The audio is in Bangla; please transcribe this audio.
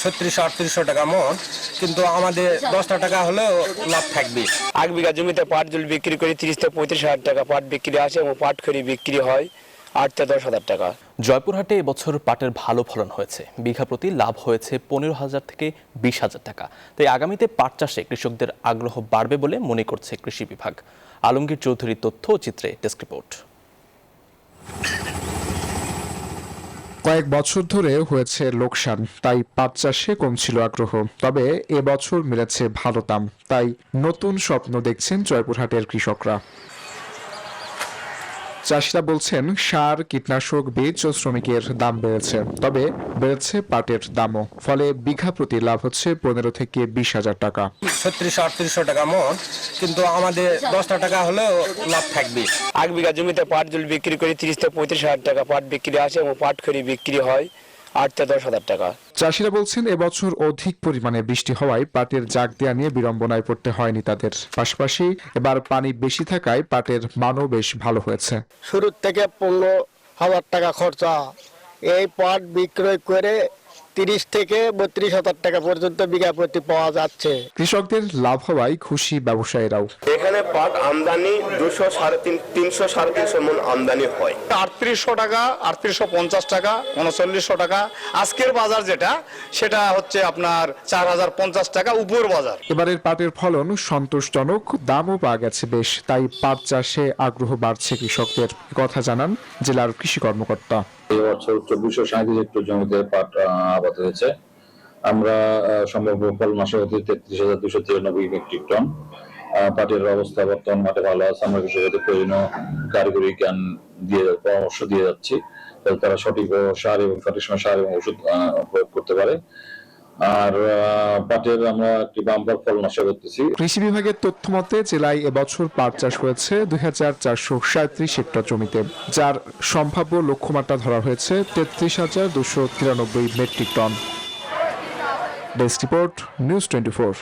3700-3800 টাকা মন, কিন্তু আমাদের 10 টাকা হলেও লাভ থাকবে। 1 বিঘা জমিতে পাট জল বিক্রি করে 30 থেকে 35 হাজার টাকা পাট বিক্রি আসে এবং পাট খড়ি বিক্রি হয় 8 থেকে 10 হাজার টাকা। জয়পুরহাটে এবছর পাটের ভালো ফলন হয়েছে, বিঘা প্রতি লাভ হয়েছে 15,000 থেকে 20,000 টাকা। তাই আগামীতে পাট চাষে কৃষকদের আগ্রহ বাড়বে বলে মনে করছে কৃষি বিভাগ। আলমগীর চৌধুরীর তথ্য ও চিত্রে ডেস্ক রিপোর্ট। কয়েক বছর ধরে হয়েছে লোকসান, তাই পাট চাষে কমছিল আগ্রহ। তবে এবছর মিলেছে ভালো দাম, তাই নতুন স্বপ্ন দেখছেন জয়পুরহাটের কৃষকরা। চাষিরা বলছেন সার, কীটনাশক, বীজ ও শ্রমিকের দাম বেড়েছে, তবে বেড়েছে পাটের দামও। ফলে বিঘা প্রতি লাভ হচ্ছে 15 থেকে 20,000 টাকা। 3700-3800 টাকা মন, কিন্তু আমাদের 10 টাকা হলেও লাভ থাকবে। 1 বিঘা জমিতে পাট জল বিক্রি করে 30 থেকে 35 হাজার টাকা পাট বিক্রি আসে এবং পাট খড়ি বিক্রি হয় 8 থেকে 10 হাজার টাকা। চাষিরা বলছেন এবছর অধিক পরিমাণে বৃষ্টি হওয়ায় পাটের জাগ দেয়া নিয়ে বিড়ম্বনায় পড়তে হয়নি তাদের। পাশাপাশি এবার পানি বেশি থাকায় পাটের মানও বেশ ভালো হয়েছে। শুরু থেকে 15,000 টাকা খরচা, এই পাট বিক্রয় করে 30 থেকে 32,000 টাকা পর্যন্ত বিঘা প্রতি পাওয়া যাচ্ছে। কৃষকদের লাভ হওয়ায় খুশি ব্যবসায়ীরাও। এখানে পাট আমদানি 300-350 মন আমদানি হয়। 3800 টাকা, 3850 টাকা, 3900 টাকা। আজকের বাজার যেটা, সেটা হচ্ছে আপনার 4050 টাকা উপর বাজার। এবারের পাটের ফলন সন্তোষজনক, দামও পাওয়া গেছে বেশ, তাই পাট চাষে আগ্রহ বাড়ছে কৃষকদের, কথা জানান জেলার কৃষি কর্মকর্তা। এই বছর 2437 হেক্টর জমিতে পাট আবাদ হয়েছে। আমরা সমগ্র ফল মাসে হতে 33,293 মেট্রিক টন। পাটের অবস্থা বর্তমান মাঠে ভালো আছে। আমরা কৃষকদের প্রয়োজনীয় কারিগরি জ্ঞান দিয়ে পরামর্শ দিয়ে যাচ্ছি, যাতে তারা সঠিক সার এবং সঠিক সময় সার এবং ওষুধ প্রয়োগ করতে পারে। আর পাটের আমরা একটি বাম্পার ফলন আশা করতেছি। কৃষি বিভাগের তথ্য মতে জেলায় এবছর পাট চাষ হয়েছে 2,437 হেক্টর জমিতে, যার সম্ভাব্য লক্ষ্যমাত্রা ধরা হয়েছে 33,293 metric ton. Desk report, news 24।